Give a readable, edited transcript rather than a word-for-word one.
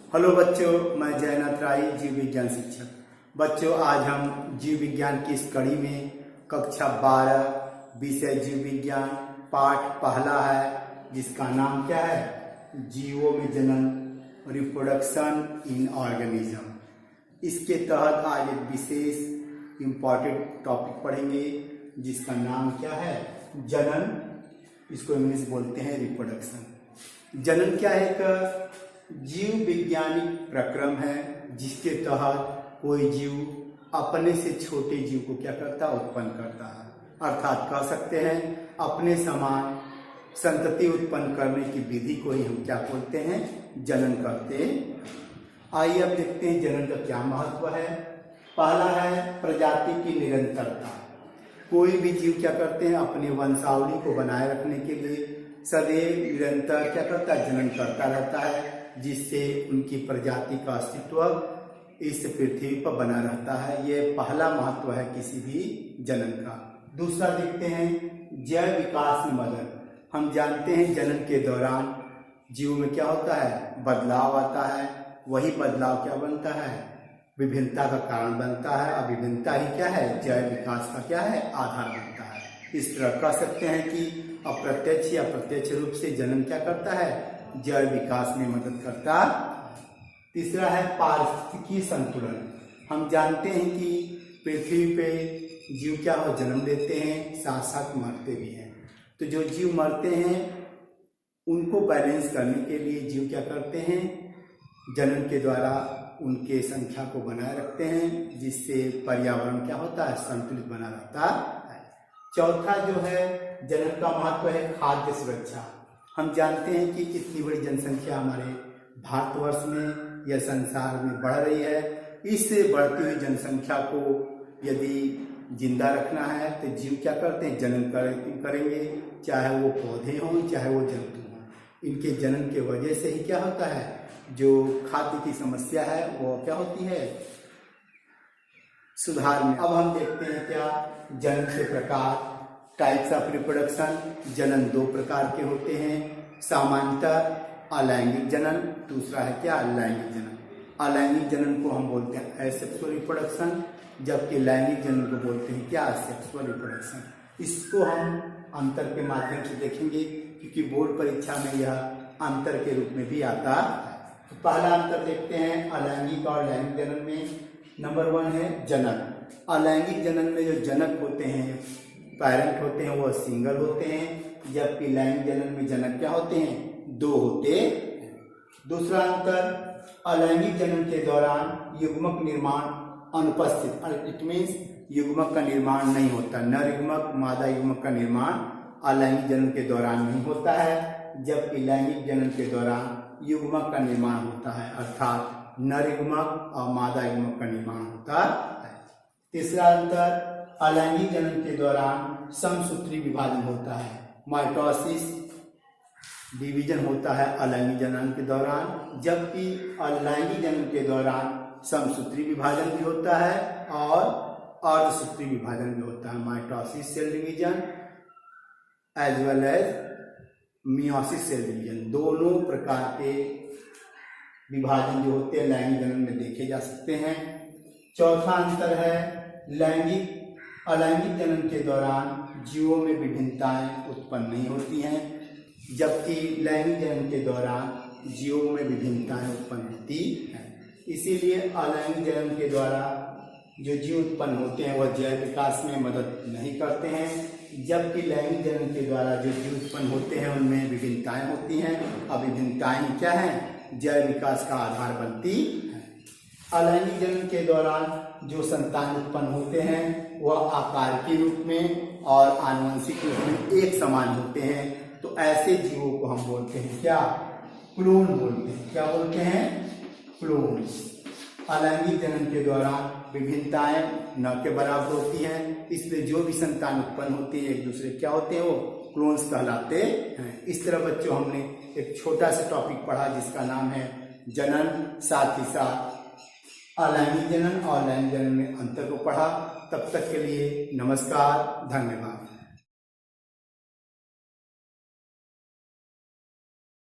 Hello बच्चों, मैं जयनाथ राय, जीव विज्ञान शिक्षक। बच्चों, आज हम जीव विज्ञान की इस कड़ी में कक्षा 12 विषय जीव विज्ञान पाठ पहला है, जिसका नाम क्या है? जीवों में जनन, रिप्रोडक्शन इन ऑर्गेनिज्म। इसके तहत आज एक विशेष इम्पॉर्टेंट टॉपिक पढ़ेंगे, जिसका नाम क्या है? जनन। इसको इंग्लिश बोलते हैं रिप्रोडक्शन। जनन क्या है? एक जीव वैज्ञानिक प्रक्रम है जिसके तहत कोई जीव अपने से छोटे जीव को क्या करता है? उत्पन्न करता है। अर्थात कह सकते हैं अपने समान संतति उत्पन्न करने की विधि को ही हम क्या बोलते हैं? जनन करते हैं। आइए अब देखते हैं जनन का क्या महत्व है। पहला है प्रजाति की निरंतरता। कोई भी जीव क्या करते हैं? अपनी वंशावली को बनाए रखने के लिए सदैव निरंतर क्या करता है? जनन करता रहता है, जिससे उनकी प्रजाति का अस्तित्व इस पृथ्वी पर बना रहता है। ये पहला महत्व है किसी भी जनन का। दूसरा देखते हैं जैव विकास में मदद। हम जानते हैं जनन के दौरान जीव में क्या होता है? बदलाव आता है। वही बदलाव क्या बनता है? विभिन्नता का कारण बनता है। और विभिन्नता ही क्या है? जैव विकास का क्या है? आधार बनता है। इस तरह कह सकते हैं कि अप्रत्यक्ष या प्रत्यक्ष रूप से जनन क्या करता है? जैव विकास में मदद करता। तीसरा है पारिस्थितिकी संतुलन। हम जानते हैं कि पृथ्वी पे जीव क्या हो? जन्म लेते हैं, साथ साथ मरते भी हैं। तो जो जीव मरते हैं उनको बैलेंस करने के लिए जीव क्या करते हैं? जनन के द्वारा उनके संख्या को बनाए रखते हैं, जिससे पर्यावरण क्या होता है? संतुलित बना रहता है। चौथा जो है जनन का महत्व है खाद्य सुरक्षा। हम जानते हैं कि इतनी बड़ी जनसंख्या हमारे भारतवर्ष में या संसार में बढ़ रही है। इस बढ़ती हुई जनसंख्या को यदि जिंदा रखना है तो जीव क्या करते हैं? जनन करेंगे, चाहे वो पौधे हों चाहे वो जंतु हों। इनके जनन के वजह से ही क्या होता है? जो खाद्य की समस्या है वो क्या होती है? सुधार में। अब हम देखते हैं क्या जनन के प्रकार, टाइप्स ऑफ रिप्रोडक्शन। जनन दो प्रकार के होते हैं, सामान्यतः अलैंगिक जनन, दूसरा है क्या? लैंगिक जनन। अलैंगिक जनन को हम बोलते हैं एसेक्सुअल रिप्रोडक्शन, जबकि लैंगिक जनन को बोलते हैं क्या? Sexual reproduction. इसको हम अंतर के माध्यम से देखेंगे, क्योंकि बोर्ड परीक्षा में यह अंतर के रूप में भी आता है। तो पहला अंतर देखते हैं अलैंगिक और लैंगिक जनन में। नंबर 1 है जनन। अलैंगिक जनन में जो जनक होते हैं, पेरेंट होते हैं, वो सिंगल होते हैं, जबकि लैंगिक जनन में जनक क्या होते हैं? 2 होते हैं। दूसरा अंतर, अलैंगिक जनन के दौरान युग्मक निर्माण अनुपस्थित। इट मीन्स युग्मक का निर्माण नहीं होता। नर युग्मक मादा युग्मक का निर्माण अलैंगिक जनन के दौरान नहीं होता है, जबकि लैंगिक जनन के दौरान युग्मक का निर्माण होता है। अर्थात नर युग्मक और मादा युग्मक का निर्माण होता है। तीसरा अंतर, अलैंगिक जनन के दौरान समसूत्री विभाजन होता है। माइटोसिस डिवीजन होता है अलैंगिक जनन के दौरान, जबकि अलैंगिक जनन के दौरान समसूत्री विभाजन भी होता है और अर्धसूत्री विभाजन भी होता है। Mitosis cell division as well as meiosis cell division, दोनों प्रकार के विभाजन जो होते हैं लैंगिक जनन में देखे जा सकते हैं। चौथा अंतर है अलैंगिक जनन के दौरान जीवों में विभिन्नताएं उत्पन्न नहीं होती हैं, जबकि लैंगिक जनन के दौरान जीवों में विभिन्नताएं उत्पन्न होती हैं। इसीलिए अलैंगिक जनन के द्वारा जो जीव उत्पन्न होते हैं वह जैव विकास में मदद नहीं करते हैं, जबकि लैंगिक जनन के द्वारा जो जीव उत्पन्न होते हैं उनमें विभिन्नताएं होती हैं। और विभिन्नताएं क्या हैं? जैव विकास का आधार बनती है। अलैंगिक जनन के दौरान जो संतान उत्पन्न होते हैं वह आकार के रूप में और आनुवंशिक रूप में एक समान होते हैं। तो ऐसे जीवों को हम बोलते हैं क्या? क्लोन बोलते हैं। क्या बोलते हैं? क्लोन्स। अलैंगिक जनन के दौरान विभिन्नताएं न के बराबर होती हैं, इसलिए जो भी संतान उत्पन्न होती है एक दूसरे क्या होते हैं? वो क्लोन्स कहलाते हैं। इस तरह बच्चों हमने एक छोटा सा टॉपिक पढ़ा जिसका नाम है जनन, साथ ही साथ अलैंगिक जनन और लैंगिक जनन में अंतर को पढ़ा। तब तक के लिए नमस्कार, धन्यवाद।